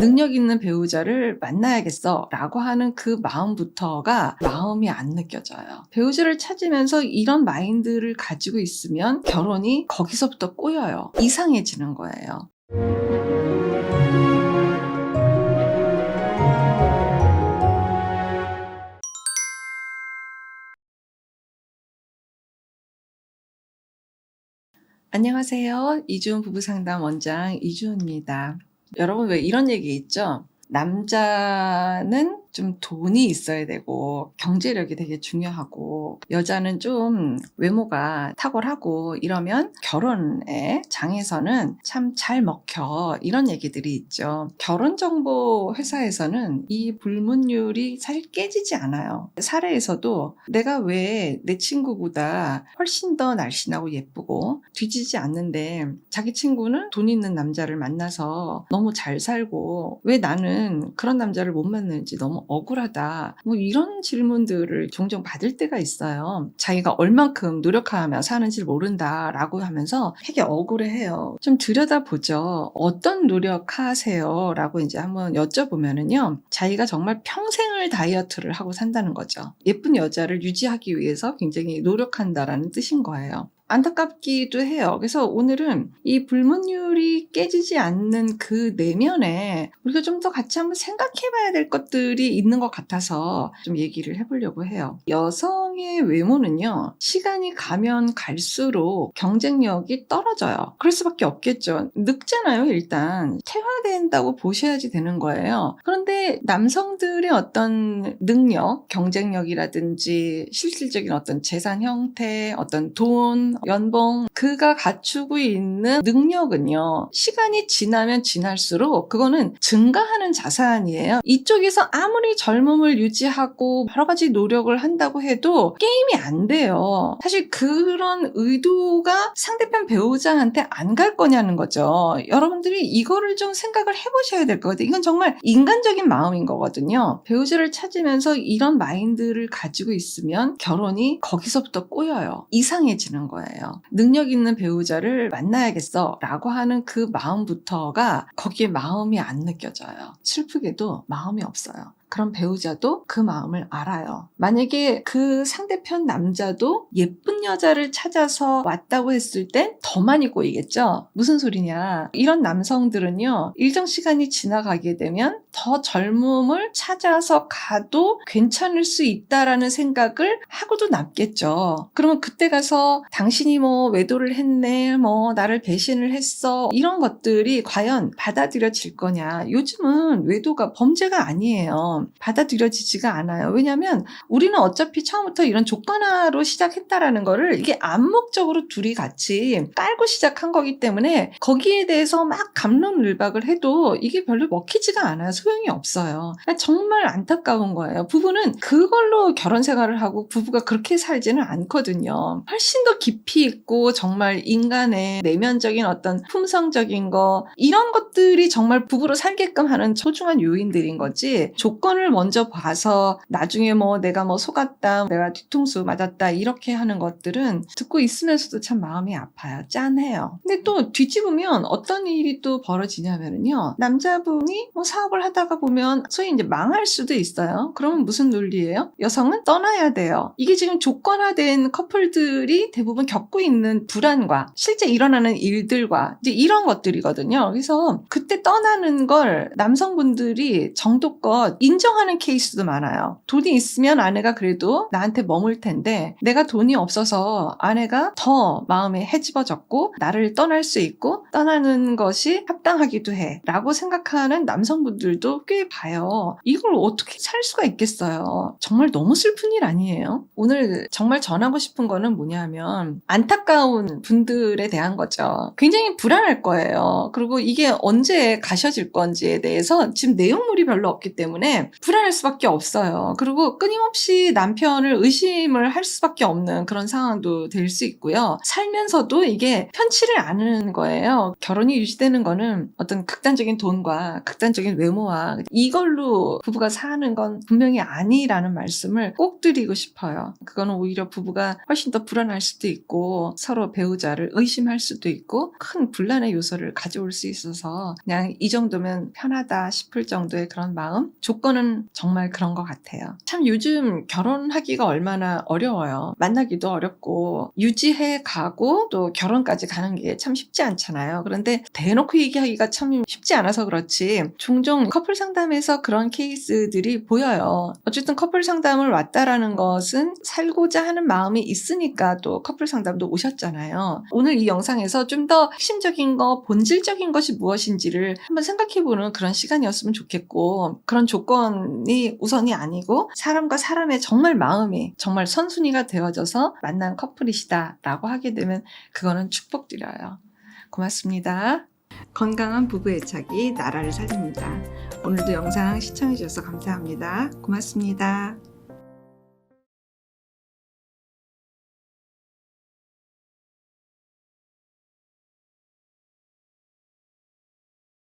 능력 있는 배우자를 만나야겠어 라고 하는 그 마음부터가 마음이 안 느껴져요. 배우자를 찾으면서 이런 마인드를 가지고 있으면 결혼이 거기서부터 꼬여요. 이상해지는 거예요. 안녕하세요. 이주은 부부상담 원장 이주은입니다. 여러분 왜 이런 얘기 있죠? 남자는 좀 돈이 있어야 되고 경제력이 되게 중요하고 여자는 좀 외모가 탁월하고 이러면 결혼의 장에서는 참 잘 먹혀, 이런 얘기들이 있죠. 결혼정보 회사에서는 이 불문율이 사실 깨지지 않아요. 사례에서도 내가 왜 내 친구보다 훨씬 더 날씬하고 예쁘고 뒤지지 않는데 자기 친구는 돈 있는 남자를 만나서 너무 잘 살고 왜 나는 그런 남자를 못 만나는지 너무 억울하다, 뭐 이런 질문들을 종종 받을 때가 있어요. 자기가 얼만큼 노력하며 사는지 모른다 라고 하면서 되게 억울해해요. 좀 들여다보죠. 어떤 노력하세요? 라고 이제 한번 여쭤보면은요, 자기가 정말 평생을 다이어트를 하고 산다는 거죠. 예쁜 여자를 유지하기 위해서 굉장히 노력한다라는 뜻인 거예요. 안타깝기도 해요. 그래서 오늘은 이 불문율이 깨지지 않는 그 내면에 우리가 좀 더 같이 한번 생각해 봐야 될 것들이 있는 것 같아서 좀 얘기를 해보려고 해요. 여성의 외모는요, 시간이 가면 갈수록 경쟁력이 떨어져요. 그럴 수밖에 없겠죠. 늙잖아요. 일단 퇴화된다고 보셔야지 되는 거예요. 그런데 남성들의 어떤 능력, 경쟁력이라든지 실질적인 어떤 재산 형태, 어떤 돈, 연봉, 그가 갖추고 있는 능력은요, 시간이 지나면 지날수록 그거는 증가하는 자산이에요. 이쪽에서 아무리 젊음을 유지하고 여러 가지 노력을 한다고 해도 게임이 안 돼요. 사실 그런 의도가 상대편 배우자한테 안 갈 거냐는 거죠. 여러분들이 이거를 좀 생각을 해보셔야 될 것 같아요. 이건 정말 인간적인 마음인 거거든요. 배우자를 찾으면서 이런 마인드를 가지고 있으면 결혼이 거기서부터 꼬여요. 이상해지는 거예요. 능력 있는 배우자를 만나야겠어 라고 하는 그 마음부터가 거기에 마음이 안 느껴져요. 슬프게도 마음이 없어요. 그런 배우자도 그 마음을 알아요. 만약에 그 상대편 남자도 예쁜 여자를 찾아서 왔다고 했을 땐 더 많이 꼬이겠죠? 무슨 소리냐? 이런 남성들은요, 일정 시간이 지나가게 되면 더 젊음을 찾아서 가도 괜찮을 수 있다라는 생각을 하고도 남겠죠. 그러면 그때 가서 당신이 뭐 외도를 했네, 뭐 나를 배신을 했어, 이런 것들이 과연 받아들여질 거냐? 요즘은 외도가 범죄가 아니에요. 받아들여지지가 않아요. 왜냐하면 우리는 어차피 처음부터 이런 조건화로 시작했다라는 거를 이게 암묵적으로 둘이 같이 깔고 시작한 거기 때문에 거기에 대해서 막 갑론을박을 해도 이게 별로 먹히지가 않아요. 소용이 없어요. 정말 안타까운 거예요. 부부는 그걸로 결혼 생활을 하고 부부가 그렇게 살지는 않거든요. 훨씬 더 깊이 있고 정말 인간의 내면적인 어떤 품성적인 거, 이런 것들이 정말 부부로 살게끔 하는 소중한 요인들인 거지, 조건을 먼저 봐서 나중에 뭐 내가 뭐 속았다, 내가 뒤통수 맞았다 이렇게 하는 것들은 듣고 있으면서도 참 마음이 아파요. 짠해요. 근데 또 뒤집으면 어떤 일이 또 벌어지냐면요, 남자분이 뭐 사업을 하다가 보면 소위 이제 망할 수도 있어요. 그러면 무슨 논리예요? 여성은 떠나야 돼요. 이게 지금 조건화된 커플들이 대부분 겪고 있는 불안과 실제 일어나는 일들과 이제 이런 것들이거든요. 그래서 그때 떠나는 걸 남성분들이 정도껏 인정하는 케이스도 많아요. 돈이 있으면 아내가 그래도 나한테 머물 텐데 내가 돈이 없어서 아내가 더 마음에 헤집어졌고 나를 떠날 수 있고 떠나는 것이 합당하기도 해 라고 생각하는 남성분들도 꽤 봐요. 이걸 어떻게 살 수가 있겠어요. 정말 너무 슬픈 일 아니에요? 오늘 정말 전하고 싶은 거는 뭐냐면 안타까운 분들에 대한 거죠. 굉장히 불안할 거예요. 그리고 이게 언제 가셔질 건지에 대해서 지금 내용물이 별로 없기 때문에 때문에 불안할 수밖에 없어요. 그리고 끊임없이 남편을 의심을 할 수밖에 없는 그런 상황도 될 수 있고요. 살면서도 이게 편치를 않은 거예요. 결혼이 유지되는 거는 어떤 극단적인 돈과 극단적인 외모와 이걸로 부부가 사는 건 분명히 아니라는 말씀을 꼭 드리고 싶어요. 그거는 오히려 부부가 훨씬 더 불안할 수도 있고 서로 배우자를 의심할 수도 있고 큰 분란의 요소를 가져올 수 있어서 그냥 이 정도면 편하다 싶을 정도의 그런 마음? 조건은 정말 그런 것 같아요. 참 요즘 결혼하기가 얼마나 어려워요. 만나기도 어렵고 유지해 가고 또 결혼까지 가는 게 참 쉽지 않잖아요. 그런데 대놓고 얘기하기가 참 쉽지 않아서 그렇지 종종 커플 상담에서 그런 케이스들이 보여요. 어쨌든 커플 상담을 왔다라는 것은 살고자 하는 마음이 있으니까 또 커플 상담도 오셨잖아요. 오늘 이 영상에서 좀 더 핵심적인 거, 본질적인 것이 무엇인지를 한번 생각해보는 그런 시간이었으면 좋겠고 그런 조건이 우선이 아니고 사람과 사람의 정말 마음이 정말 선순위가 되어져서 만난 커플이시다라고 하게 되면 그거는 축복드려요. 고맙습니다. 건강한 부부 애착이 나라를 살립니다. 오늘도 영상 시청해주셔서 감사합니다. 고맙습니다.